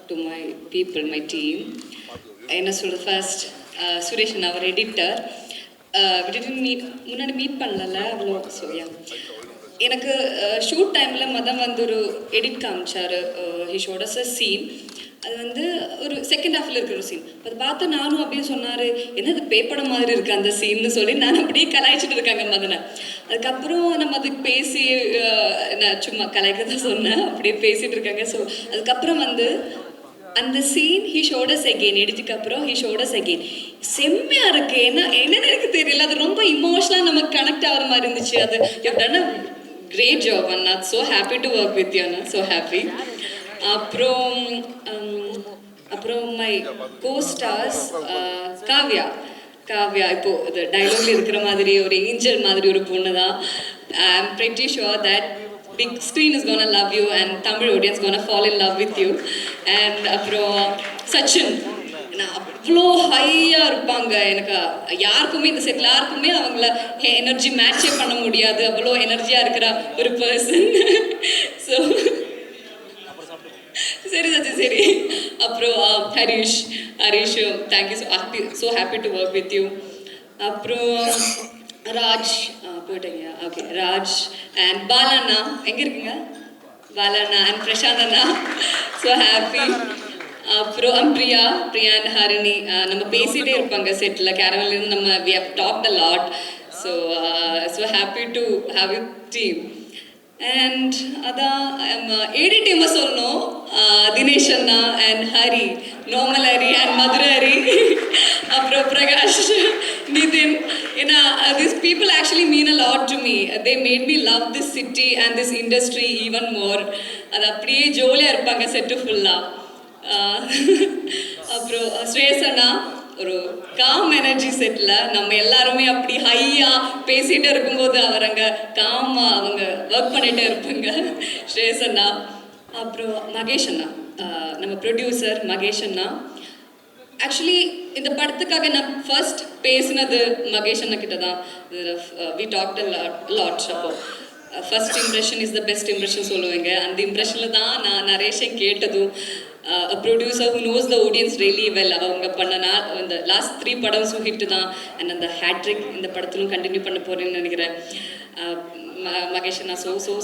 to my people, my team. என்ன சொல்கிறது, first Sureshan அவர் editor. விட்டுட்டு முன்னாடி மீட் பண்ணல அவ்வளோ. ஸோ எனக்கு ஷூட் டைமில் மதன் ஒரு எடிட் காமிச்சார். He shot as a scene. அது ஒரு செகண்ட் ஹாஃபில் இருக்கிற ஒரு சீன். அதை பார்த்து நானும் அப்படியே சொன்னார், என்னது பேப்படம் மாதிரி இருக்குது அந்த சீன்னு சொல்லி நான் அப்படியே கலாய்ச்சிட்டு இருக்காங்க மதனை. அதுக்கப்புறம் நம்ம அதுக்கு பேசி நான் சும்மா கலாய்க்க தான் சொன்னேன், அப்படியே பேசிகிட்டு இருக்காங்க. ஸோ அதுக்கப்புறம் அந்த சீன் ஹி ஷோடஸ் அகெயின், எடுத்துக்கு அப்புறம் ஹி ஷோடஸ் அகெயின். செம்மையாக இருக்குது. என்னன்னு எனக்கு தெரியல, அது ரொம்ப இமோஷனலாக நமக்கு கனெக்ட் ஆகிற மாதிரி இருந்துச்சு. அது you done a great job அண்ணா. So happy to work with you அண்ணா, ஸோ ஹாப்பி. அப்புறம் மை கோஸ்டார்ஸ் காவ்யா இப்போது இது டைலாக்ல இருக்கிற மாதிரி ஒரு ஏஞ்சல் மாதிரி ஒரு பொண்ணு தான். ஐ ஆம் pretty sure that big screen is gonna love you and Tamil audience gonna fall in love with you. And அப்புறம் சச்சின் அவ்வளோ ஹையாக இருப்பாங்க. எனக்கு யாருக்குமே இந்த செட்டில் யாருக்குமே அவங்கள எனர்ஜி மேட்சே பண்ண முடியாது, அவ்வளோ எனர்ஜியாக இருக்கிற ஒரு பர்சன். ஸோ சரி சச்சி சரி. அப்புறம் Harish thank you, so happy to work with you. அப்புறம் ராஜ் போயிட்டீங்க. ஓகே, ராஜ் அண்ட் பாலண்ணா எங்கே இருக்கீங்க? பாலண்ணா அண்ட் பிரசாந்த் அண்ணா, ஸோ ஹாப்பி. அப்புறம் பிரியா அண்ட் ஹரிணி நம்ம பேசிகிட்டே இருப்பாங்க செட்டில். கேரவன்லேருந்து நம்ம we have talked a lot. So happy to have you team. And அதான் ஏடி டீமை சொல்லணும். தினேஷ் அண்ணா and Hari, normal Hari and Madurai Hari, அப்புறம் பிரகாஷ், நிதின். ஏன்னா these people actually mean a lot to me. They made me love this city and this industry even more. அது அப்படியே ஜோலியாக இருப்பாங்க set ஃபுல்லாக. அப்புறம் ஸ்ரேயஸ் அண்ணா ஒரு காம் எனர்ஜி செட்டில் நம்ம எல்லாருமே அப்படி ஹையாக பேசிகிட்டே இருக்கும்போது அவர் அங்கே காமாக அவங்க ஒர்க் பண்ணிகிட்டே இருப்பாங்க, ஸ்ரேயஸ் அண்ணா. அப்புறம் மகேஷ் அண்ணா, நம்ம ப்ரொடியூசர் மகேஷ் அண்ணா. ஆக்சுவலி இந்த படத்துக்காக நான் ஃபர்ஸ்ட் பேசினது மகேஷ் அண்ணா கிட்ட தான். We talked lot. அப்போ first impression is the best impression சொல்லுவாங்க. அந்த இம்ப்ரெஷனில் தான் நான் நிறைய கேட்டதும். Producer who knows the audience really well. அவங்க பண்ணனா இந்த லாஸ்ட் 3 படம்ஸும் ஹிட்டு தான். அண்ட் அந்த ஹேட்ரிக் இந்த படத்திலும் கண்டினியூ பண்ண போகிறேன்னு நினைக்கிறேன். மகேஷ் அண்ணா,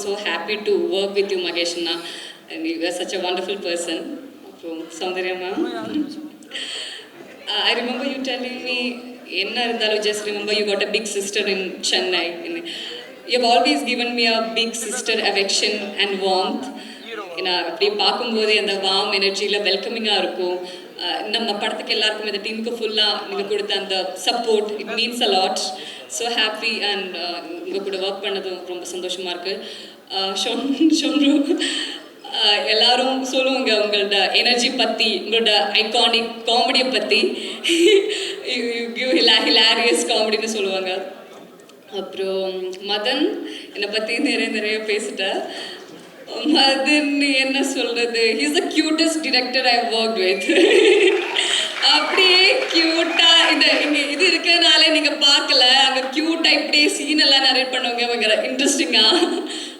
so happy to work with you Mahesh அண்ணா. And you are such a wonderful person. அப்புறம் Soundarya ma'am, I remember you telling me, enna irundhalu just remember you got a big sister in Chennai. You have always given me a big sister affection and warmth. ஏன்னா அப்படி பார்க்கும்போது அந்த warm எனர்ஜியில் வெல்கமிங்காக இருக்கும். நம்ம படத்துக்கு எல்லாருக்கும் இந்த டீமுக்கு ஃபுல்லாக நீங்கள் கொடுத்த அந்த support, it means a lot. So happy. And உங்கள் கூட ஒர்க் பண்ணதும் ரொம்ப சந்தோஷமாக இருக்குது. ஷொன்ரு எல்லாரும் சொல்லுவாங்க உங்களோட எனர்ஜி பற்றி, உங்களோட ஐகானிக் காமெடியை பற்றி. ஹிலாரியஸ் காமெடின்னு சொல்லுவாங்க. அப்புறம் மதன் என்னை பற்றி நிறைய பேசிட்டேன். மதன் என்ன சொல்கிறது, he is the cutest director I have worked with. அப்படியே க்யூட்டாக இங்கே இது இருக்கிறதுனால நீங்கள் பார்க்கல, அங்கே க்யூட்டாக இப்படியே சீனெல்லாம் நரேட் பண்ணுவாங்க அவங்க இன்ட்ரெஸ்டிங்காக.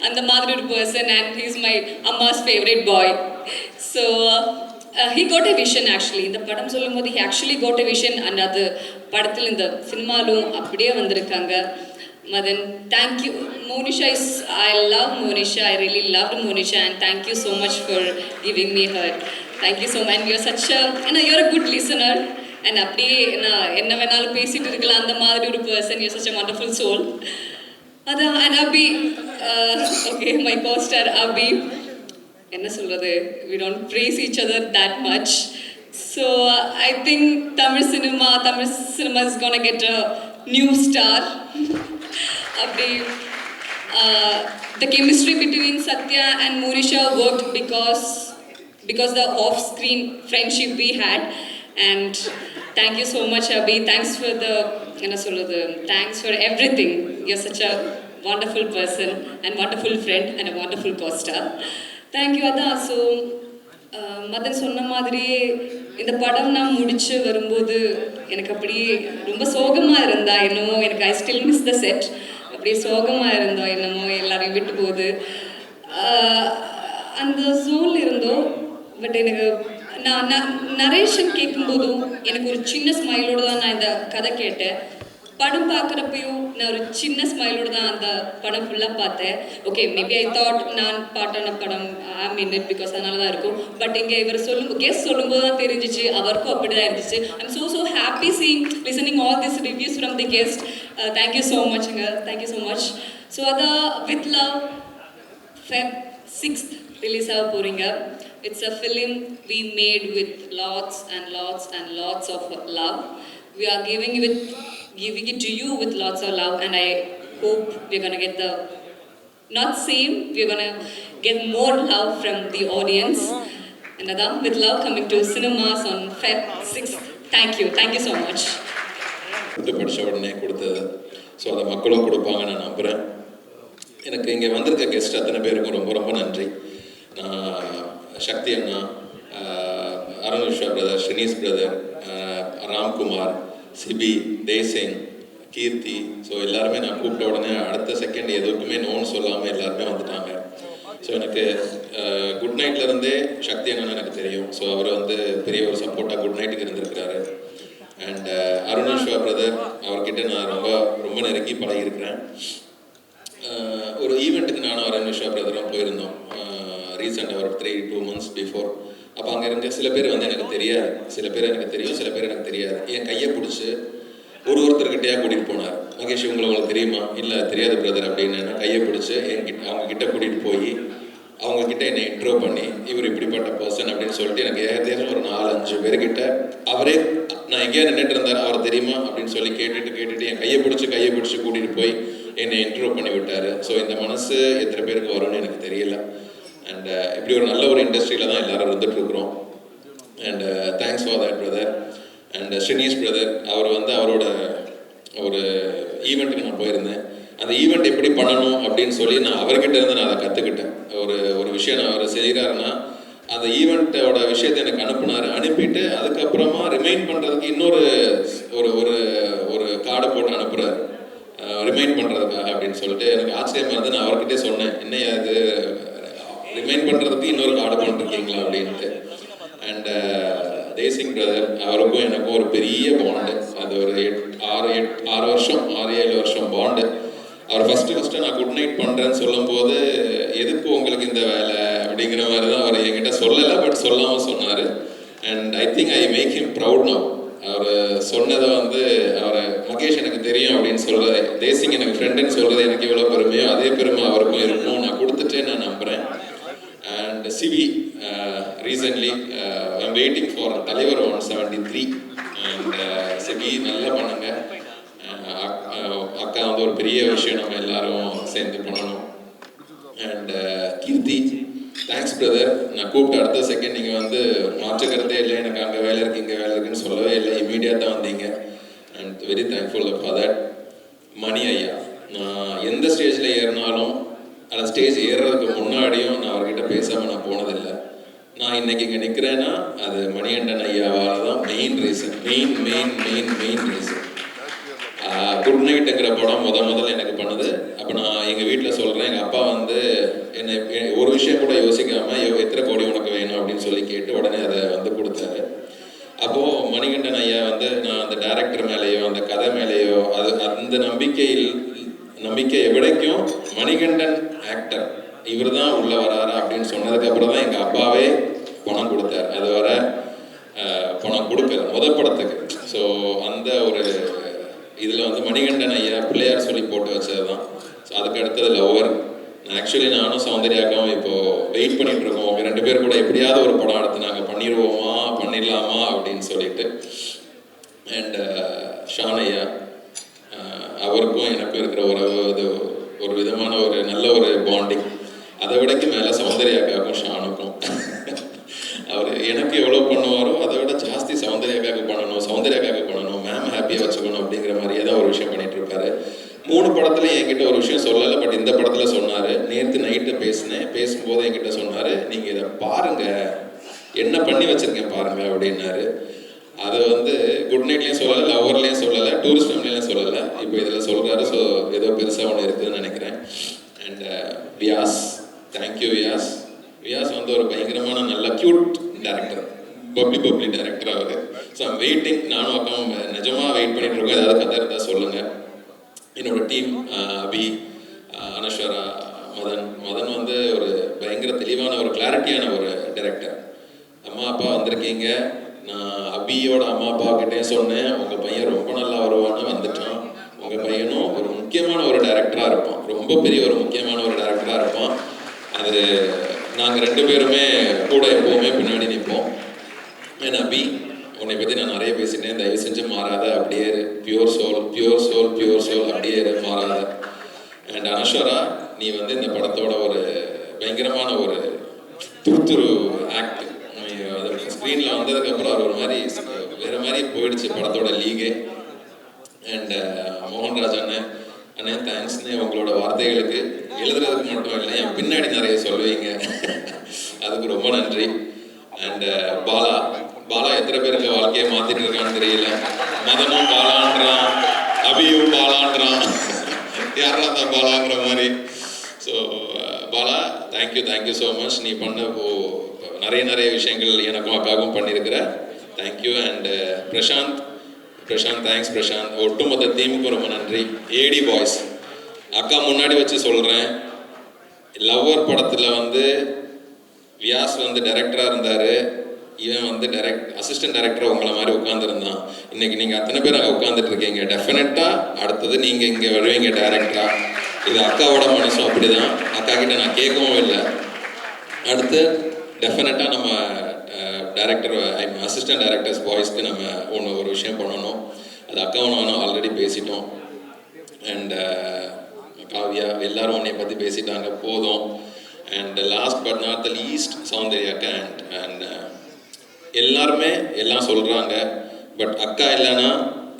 அந்த மாதிரி ஒரு person. And he is my அம்மாஸ் favourite boy. So he got a vision. Actually இந்த படம் சொல்லும் போது he actually got a vision. And அது படத்தில் இந்த சினிமாலும் அப்படியே வந்திருக்காங்க. Madhan, thank you. Monisha is, I love Monisha. I really love Monisha and thank you so much for giving me her. Thank you so much. You are such ஏன்னா you are a good listener. And அப்படியே நான் என்ன வேணாலும் பேசிகிட்டு இருக்கலாம் அந்த மாதிரி ஒரு person. You are such a wonderful soul. அதான். And Abhi, okay, my costar Abhi. என்ன சொல்கிறது, we don't praise each other that much. So I think Tamil cinema is gonna get a new star. அப்படி the chemistry between Satya and Monisha worked because the off-screen friendship we had. And thank you so much Abhi. Thanks for the thanks for everything. You're such a wonderful person and wonderful friend and a wonderful co-star. Thank you Ada. So Madan சொன்ன மாதிரியே இந்த படம் நான் முடிச்சு வரும்போது எனக்கு அப்படியே ரொம்ப சோகமாக இருந்தா என்னமோ. எனக்கு I still miss the set. அப்படியே சோகமாக இருந்தோம் என்னமோ, எல்லாரையும் விட்டு போகுது அந்த ஜோனில் இருந்தோம். பட் எனக்கு நான் நரேஷன் கேட்கும்போதும் எனக்கு ஒரு சின்ன ஸ்மைலோடு தான் நான் இந்த கதை கேட்டேன். படம் பார்க்குறப்பையும் நான் ஒரு சின்ன ஸ்மைலோடு தான் அந்த படம் ஃபுல்லாக பார்த்தேன். ஓகே, மேபி ஐ தாட் நான் பாட்டான படம் ஐம் இன் இட் பிகாஸ் அதனால தான் இருக்கும். பட் இங்கே இவர் கெஸ்ட் சொல்லும்போது தான் தெரிஞ்சிச்சு அவருக்கும் அப்படி தான் இருந்துச்சு. I'm so happy seeing listening all this reviews from the guest. Thank you so மச்ங்க, தேங்க்யூ ஸோ மச். ஸோ அதான் with love Feb 6th release ஆக போகிறீங்க. It's a film we made with lots and lots and lots of love. We are giving it to you with lots of love, and I hope we're going to get the not same, we're going to get more love from the audience. And Adam, with love coming to cinemas on Feb 6th. Thank you so much. படித்த உடனே கொடுத்தது, so அதை மக்களும் கொடுப்பாங்க நான் நம்புகிறேன். எனக்கு இங்கே வந்திருக்க கெஸ்ட் அத்தனை பேருக்கும் ரொம்ப ரொம்ப நன்றி. சக்தி அண்ணா, Arun Vishwa brother, Shinees brother, Ramkumar, Sibi, Desingh, Keerthi, so எல்லாருமே நான் கூப்பிட்ட உடனே அடுத்த செகண்ட் எதுக்குமே நோன்னு சொல்லாமல் எல்லாருமே வந்துட்டாங்க. ஸோ எனக்கு குட் நைட்லேருந்தே சக்தி அண்ணன் எனக்கு தெரியும். ஸோ அவர் வந்து பெரிய ஒரு சப்போர்ட்டாக குட் நைட்டுக்கு இருந்திருக்கிறாரு. அண்ட் அருண் விஸ்வா பிரதர், அவர்கிட்ட நான் ரொம்ப நெருங்கி பழகியிருக்கிறேன். ஒரு ஈவெண்ட்டுக்கு நானும் அருண் விஸ்வா பிரதரும் போயிருந்தோம் ரீசெண்டாக ஒரு 3-2 months பிஃபோர். அப்போ அங்கே இருக்க சில பேர் வந்து எனக்கு தெரியாது, சில பேர் எனக்கு தெரியும், சில பேர் எனக்கு தெரியாது. என் கையை பிடிச்சி ஒருத்தர்கிட்டயா கூட்டிகிட்டு போனார். மகேஷ் உங்களுக்கு தெரியுமா? இல்லை தெரியாது பிரதர் அப்படின்னு. கையை பிடிச்சி அவங்க கிட்ட கூட்டிகிட்டு போய் அவங்கக்கிட்ட என்னை இன்ட்ரோ பண்ணி இவர் இப்படிப்பட்ட பர்சன் அப்படின்னு சொல்லிட்டு எனக்கு ஏகதேசம் ஒரு 4-5 பேர்கிட்ட அவரே நான் எங்கேயா நின்றுட்டு இருந்தார் அவர் தெரியுமா அப்படின்னு சொல்லி கேட்டுட்டு என் கையை பிடிச்சி கூட்டிகிட்டு போய் என்னை இன்ட்ரோ பண்ணி விட்டார். ஸோ இந்த மனசு எத்தனை பேருக்கு வரும்னு எனக்கு தெரியல. அண்ட் இப்படி ஒரு நல்ல ஒரு இண்டஸ்ட்ரியில் தான் எல்லாரும் இருந்துகிட்ருக்குறோம். And thanks for that brother. And Shinees brother, அவர் வந்து அவரோட ஒரு ஈவெண்ட்டுக்கு நான் போயிருந்தேன். அந்த ஈவெண்ட் எப்படி பண்ணணும் அப்படின்னு சொல்லி நான் அவர்கிட்ட இருந்து நான் அதை கற்றுக்கிட்டேன். ஒரு விஷயம் நான் அவர் செய்கிறாருன்னா அந்த ஈவெண்ட்டோட விஷயத்தை எனக்கு அனுப்பிட்டு அதுக்கப்புறமா ரிமைண்ட் பண்ணுறதுக்கு இன்னொரு ஒரு கார்டை போட்டு அனுப்புகிறார் ரிமைண்ட் பண்ணுறதுக்காக அப்படின்னு சொல்லிட்டு. எனக்கு ஆச்சரியமாக இருந்து நான் அவர்கிட்டே சொன்னேன், என்னையா இது ரிமைண்ட் பண்ணுறதுக்கு இன்னொரு கார்டு பண்ணிருக்கீங்களா அப்படின்ட்டு. அண்ட் தேசிங் பிரதர், அவருக்கும் எனக்கும் ஒரு பெரிய பாண்டு. அது ஒரு 6-7 வருஷம் பாண்டு. அவர் ஃபஸ்ட்டு நான் குட் நைட் பண்ணுறேன்னு சொல்லும்போது எதுக்கு உங்களுக்கு இந்த வேலை அப்படிங்கிற மாதிரி தான் அவர் என்கிட்ட சொல்லலை, பட் சொல்லாமல் சொன்னார். And I think I make him proud now. அவர் சொன்னதை வந்து அவர் மகேஷ் எனக்கு தெரியும் அப்படின்னு சொல்கிறது, தேசிங் எனக்கு ஃப்ரெண்டுன்னு சொல்கிறது எனக்கு எவ்வளோ பெருமையோ அதே பெருமை அவருக்கும் இருக்கும். நான் கொடுத்துட்டே நான் நம்புகிறேன். And Sivi, recently I'm waiting for Thalaivar 173. And CV நல்லா பண்ணுங்க. அக்கா வந்து ஒரு பெரிய விஷயம் நம்ம எல்லாரும் சேர்ந்து பண்ணணும். And Keerthi, thanks brother. நான் கூப்பிட்டு அடுத்த செகண்ட் நீங்கள் வந்து மாற்றுக்கிறதே இல்லை, எனக்கு அங்கே வேலை இருக்குது இங்கே வேலை இருக்குன்னு சொல்லவே இல்லை, இமீடியட்டாக வந்தீங்க. And very thankful for that. Mani ஐயா, நான் எந்த ஸ்டேஜில் ஏறினாலும் அந்த ஸ்டேஜ் ஏறுறதுக்கு முன்னாடியும் நான் அவர்கிட்ட பேசாமல் நான் போனதில்லை. நான் இன்னைக்கு இங்கே நிற்கிறேன்னா அது மணிகண்டன் ஐயாவால் தான் main reason. Main reason. Good நைட்டுங்கிற படம் முதல்ல எனக்கு பண்ணுது. அப்போ நான் எங்கள் வீட்டில் சொல்கிறேன், எங்கள் அப்பா வந்து என்னை ஒரு விஷயம் கூட யோசிக்காமல் எத்தனை கோடி உனக்கு வேணும் அப்படின்னு சொல்லி கேட்டு உடனே அதை வந்து கொடுத்தாரு. அப்போது மணிகண்டன் ஐயா வந்து நான் அந்த டைரக்டர் மேலேயோ அந்த கதை மேலேயோ அந்த நம்பிக்கையை விடைக்கும் மணிகண்டன் ஆக்டர் இவர் தான் உள்ளே வராரா அப்படின்னு சொன்னதுக்கப்புறம் தான் எங்கள் அப்பாவே பணம் கொடுத்தார். அது வர பணம் கொடுக்கல முதல் படத்துக்கு. ஸோ அந்த ஒரு இதில் வந்து மணிகண்டன் ஐயா பிள்ளையார் சொல்லி போட்டு வச்சது தான். ஸோ அதுக்கு அடுத்தது லவ்வர். ஆக்சுவலி நானும் சௌந்தர்யாக்காவும் இப்போது வெயிட் பண்ணிட்டு இருக்கோம், அவங்க 2 பேர் கூட எப்படியாவது ஒரு படம் எடுத்து நாங்கள் பண்ணிடலாமா அப்படின்னு சொல்லிட்டு. அண்ட் ஷான் ஐயா, அவருக்கும் எனக்கும் இருக்கிற உறவு அது ஒரு விதமான ஒரு நல்ல ஒரு பாண்டிங். அதை விடக்கு மேலே சௌந்தர்யாக்காவுக்கும் ஷானுக்கும் அவர் எனக்கு எவ்வளோ பண்ணுவாரோ அதை விட ஜாஸ்தி சௌந்தர்யாக்காவுக்கு பண்ணணும், மேம் ஹாப்பியாக வச்சுக்கணும் அப்படிங்கிற மாதிரியே தான் ஒரு விஷயம் பண்ணிட்டு இருப்பாரு. 3 படத்துல என்கிட்ட ஒரு விஷயம் சொல்லலை, பட் இந்த படத்தில் சொன்னார். நேற்று நைட்டு பேசும்போது என்கிட்ட சொன்னார், நீங்கள் இதை பாருங்க, என்ன பண்ணி வச்சுருக்கேன் பாருங்க அப்படின்னாரு. அது வந்து குட் நைட்லேயும் சொல்லலை, லவ்வர்லேயும் சொல்லலை, டூரிஸ்ட் ஃபேமிலியும் சொல்லலை, இப்போ இதில் சொல்கிறாரு. ஸோ ஏதோ பெருசாக ஒன்று இருக்குதுன்னு நினைக்கிறேன். And Vyas, thank you Vyas. வியாஸ் வந்து ஒரு பயங்கரமான நல்ல க்யூட் டேரக்டர். பப்ளி டைரக்டர் அவர். So I'm waiting. நானும் அக்காவும் நிஜமாக வெயிட் பண்ணிட்டு இருக்கோம். ஏதாவது கதை இருந்தால் சொல்லுங்கள். என்னோட டீம் அபி, அனஸ்வரா, மதன் வந்து ஒரு பயங்கர தெளிவான ஒரு கிளாரிட்டியான ஒரு டைரக்டர். அம்மா அப்பா வந்திருக்கீங்க. நான் அபியோட அம்மா அப்பா கிட்டே சொன்னேன், உங்கள் பையன் ரொம்ப நல்லா வருவான்னு. வந்துட்டான். உங்கள் பையனும் ஒரு முக்கியமான ஒரு டைரக்டராக இருப்பான், ரொம்ப பெரிய ஒரு முக்கியமான ஒரு டைரக்டராக இருப்பான். அது நாங்கள் 2 பேருமே கூட எப்போவுமே பின்னாடி நிற்போம். ஏன்னா அபி, உன்னை பற்றி நான் நிறைய பேசிட்டேன், தயவு செஞ்சு மாறாத, அப்படியே பியூர் சோல் அப்படியே மாறாத. அண்ட் அனஸ்வரா, நீ வந்து இந்த படத்தோட ஒரு பயங்கரமான ஒரு துருத்துரு ஆக்ட். அது ஸ்க்ரீனில் வந்ததுக்கப்புறம் அவர் ஒரு மாதிரி வேறு மாதிரி போயிடுச்சு படத்தோட லீகே. அண்ட் மோகன்ராஜ் அண்ணே தேங்க்ஸ்ண்ணே. உங்களோட வார்த்தைகளுக்கு எழுதுறதுக்கு மட்டும் இல்லை, என் பின்னாடி நிறைய சொல்லுவீங்க, அதுக்கு ரொம்ப நன்றி. அண்ட் பாலா எத்தனை பேருக்கு வாழ்க்கையை மாற்றிட்டு இருக்கான்னு தெரியல. மதனும் பாலான்றான், அபியும் பாலான்றான், யாரா தான் பாலாங்கிற மாதிரி. So Bala, thank you so much. நீ பண்ண நிறைய விஷயங்கள் எனக்கும் அக்காவும் பண்ணியிருக்கிற. Thank you. And Prashanth, thanks Prashanth. ஒட்டுமொத்த டீமுக்கும் ரொம்ப நன்றி. ஏடி பாய்ஸ், அக்கா முன்னாடி வச்சு சொல்கிறேன், லவ்வர் படத்தில் வந்து வியாஸ் வந்து டைரக்டராக இருந்தார், இவன் வந்து அசிஸ்டன்ட் டைரக்டராக உங்களை மாதிரி உட்காந்துருந்தான். இன்னைக்கு நீங்கள் அத்தனை பேர் அங்கே உட்காந்துட்டு இருக்கீங்க. டெஃபினட்டாக அடுத்தது நீங்கள் இங்கே வருவீங்க டைரக்டராக. இது அக்காவோட மனசும் அப்படிதான். அக்கா கிட்ட நான் கேட்கவும் இல்லை. அடுத்து டெஃபினட்டாக நம்ம டைரக்டர் அசிஸ்டன்ட் டைரக்டர்ஸ் பாய்ஸ்க்கு நம்ம ஒரு விஷயம் பண்ணணும். அது அக்காவும் நானும் ஆல்ரெடி பேசிட்டோம். அண்ட் காவ்யா எல்லாரும் உன்னை பற்றி பேசிட்டாங்க, போதும். And last but not the least Soundarya and எல்லாருமே எல்லாம் சொல்கிறாங்க. பட் அக்கா இல்லைன்னா,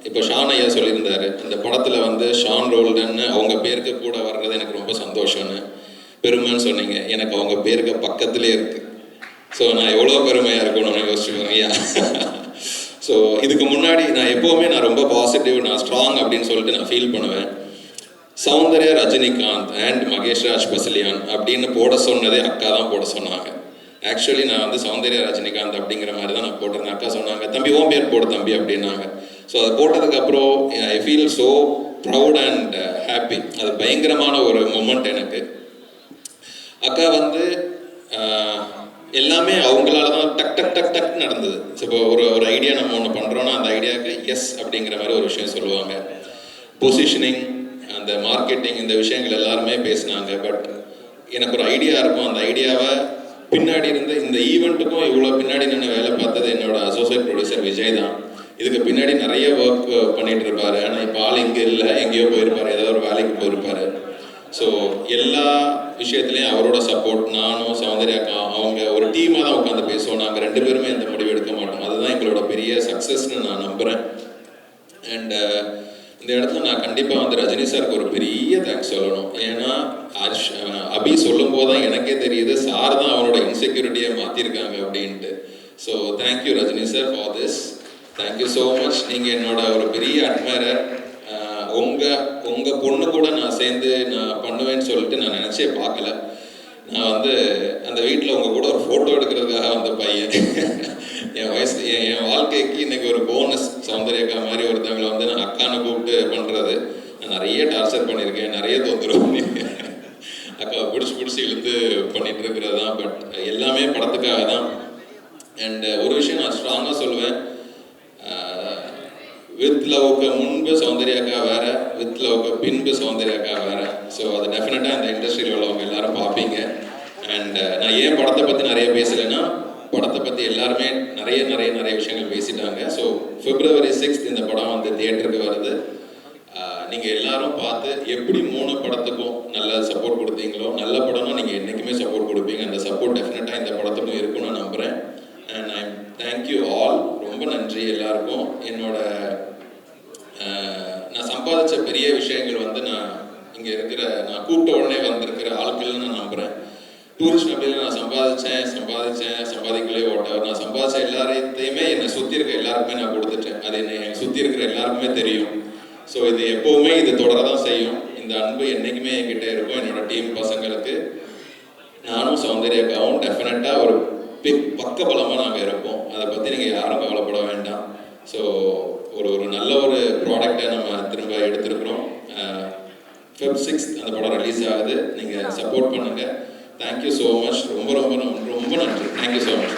இப்போ ஷான் ஐயா சொல்லியிருந்தாரு, இந்த படத்தில் வந்து ஷான் ரோல்டன்னு அவங்க பேருக்கு கூட வர்றது எனக்கு ரொம்ப சந்தோஷம்னு, பெருமைன்னு சொன்னீங்க. எனக்கு அவங்க பேருக்கு பக்கத்துலேயே இருக்குது. ஸோ நான் எவ்வளோ பெருமையாக இருக்கணும்னு யோசிச்சுக்கோங்க ஐயா. ஸோ இதுக்கு முன்னாடி நான் எப்போவுமே ரொம்ப பாசிட்டிவ், நான் ஸ்ட்ராங் அப்படின்னு சொல்லிட்டு நான் ஃபீல் பண்ணுவேன். சௌந்தர்யா ரஜினிகாந்த் அண்ட் மகேஷ் ராஜ் பசலியான் அப்படின்னு போட சொன்னதே அக்கா தான் போட சொன்னாங்க. ஆக்சுவலி நான் வந்து சௌந்தர்யா ரஜினிகாந்த் அப்படிங்கிற மாதிரி தான் நான் போட்டிருந்தேன். அக்கா சொன்னாங்க, தம்பி ஓம் பேர் போடு தம்பி அப்படின்னாங்க. ஸோ அதை போட்டதுக்கப்புறம் I feel so proud and happy. அது பயங்கரமான ஒரு மொமெண்ட் எனக்கு. அக்கா வந்து எல்லாமே அவங்களால தான் டக் டக் டக் டக் நடந்தது. ஸோ இப்போ ஒரு ஐடியா நம்ம ஒன்று பண்ணுறோன்னா அந்த ஐடியாவுக்கு எஸ் அப்படிங்கிற மாதிரி ஒரு விஷயம் சொல்லுவாங்க. பொசிஷனிங், அந்த மார்க்கெட்டிங், இந்த விஷயங்கள் எல்லாருமே பேசினாங்க. பட் எனக்கு ஒரு ஐடியா இருக்கும், அந்த ஐடியாவை பின்னாடி இருந்து இந்த ஈவெண்ட்டுக்கும் இவ்வளோ பின்னாடி நின்று வேலை பார்த்தது என்னோட அசோசியேட் ப்ரொடியூசர் விஜய் தான். இதுக்கு பின்னாடி நிறைய ஒர்க் பண்ணிட்டு இருப்பாரு. ஆனால் இப்போ ஆள் இங்கே இல்லை, எங்கேயோ போயிருப்பாரு, ஏதோ ஒரு வேலைக்கு போயிருப்பாரு. ஸோ எல்லா விஷயத்துலையும் அவரோட சப்போர்ட். நானும் சௌந்தர்யாக்கா அவங்க ஒரு டீமாக தான் உட்காந்து பேசுவோம். நாங்கள் 2 பேருமே எந்த முடிவு எடுக்க மாட்டோம். அதுதான் எங்களோட பெரிய சக்ஸஸ்ன்னு நான் நம்புகிறேன். அண்ட் இந்த இடத்துல நான் கண்டிப்பாக வந்து ரஜினி சாருக்கு ஒரு பெரிய தேங்க்ஸ் சொல்லணும். ஏன்னா அபி சொல்லும் போது தான் எனக்கே தெரியுது சார் தான் அவரோட இன்செக்யூரிட்டியை மாற்றிருக்காங்க அப்படின்ட்டு. So thank you Rajini sir for this. Thank you so much. நீங்கள் என்னோட ஒரு பெரிய அட்மைரர். உங்கள் பொண்ணு கூட நான் சேர்ந்து நான் பண்ணுவேன்னு சொல்லிட்டு நான் நினச்சே பார்க்கல. நான் வந்து அந்த வீட்டில் உங்கள் கூட ஒரு ஃபோட்டோ எடுக்கிறதுக்காக வந்த பையன். என் வாழ்க்கைக்கு இன்னைக்கு ஒரு போனஸ். சௌந்தர்யக்கா மாதிரி ஒருத்தவங்களை வந்து நான் அக்கானை கூப்பிட்டு பண்ணுறது. நான் நிறைய டார்ச்சர் பண்ணியிருக்கேன், நிறைய தொந்தரவு பண்ணியிருக்கேன். அக்கா பிடிச்சி இழுத்து பண்ணிட்டு இருக்கிறது தான். பட் எல்லாமே படத்துக்காக தான். அண்ட் ஒரு விஷயம் நான் ஸ்ட்ராங்காக சொல்லுவேன், வித் லவ்க்கு முன்பு சௌந்தர்யாக்கா வேற, வித் லவ்க்கு பின்பு சௌந்தர்யாக்கா வேற. ஸோ அது டெஃபினட்டாக இந்த இண்டஸ்ட்ரியில் உள்ளவங்க எல்லாரும் பார்ப்பீங்க. அண்ட் நான் ஏன் படத்தை பற்றி நிறைய பேசலைன்னா, படத்தை பற்றி எல்லாருமே நிறைய விஷயங்கள் பேசிட்டாங்க. ஸோ February 6th இந்த படம் வந்து தியேட்டருக்கு வருது. நீங்கள் எல்லாரும் பார்த்து எப்படி 3 படத்துக்கும் நல்ல சப்போர்ட் கொடுத்தீங்களோ, நல்ல படம்னா நீங்கள் என்றைக்குமே சப்போர்ட் கொடுப்பீங்க. அந்த சப்போர்ட் டெஃபினட்டாக இந்த படத்துக்கும் இருக்குன்னு நான் நம்புகிறேன். And I thank you all. ரொம்ப நன்றி எல்லாருக்கும். என்னோட நான் சம்பாதிச்ச பெரிய விஷயங்கள் வந்து நான் இங்கே இருக்கிற நான் கூப்பிட்ட உடனே வந்திருக்கிற ஆட்கள்னு நான் நம்புகிறேன். டூரிஸ்ட் அப்படியில் நான் சம்பாதிக்கலே ஓட்டவர். நான் சம்பாதிச்ச எல்லாத்தையுமே என்னை சுற்றி இருக்க எல்லாருக்குமே நான் கொடுத்துட்டேன். அது என்னை சுற்றி இருக்கிற எல்லாருக்குமே தெரியும். ஸோ இது எப்போவுமே இது தொடர தான் செய்யும். இந்த அன்பு என்றைக்குமே என்கிட்ட இருக்கும். என்னோட டீம் பசங்களுக்கு நானும் சௌந்தர்யாக்காவும் டெஃபினட்டாக ஒரு பக்க பலமாக நாங்கள் இருப்போம். அதை பற்றி நீங்கள் யாரும் கவலைப்பட வேண்டாம். ஸோ ஒரு நல்ல ஒரு ப்ராடக்டை நம்ம திரும்ப எடுத்துருக்குறோம். Feb 6th அந்த படம் ரிலீஸ் ஆகுது. நீங்கள் சப்போர்ட் பண்ணுங்கள். Thank you so much. ரொம்ப ரொம்ப ரொம்ப ரொம்ப நன்றி. Thank you so much.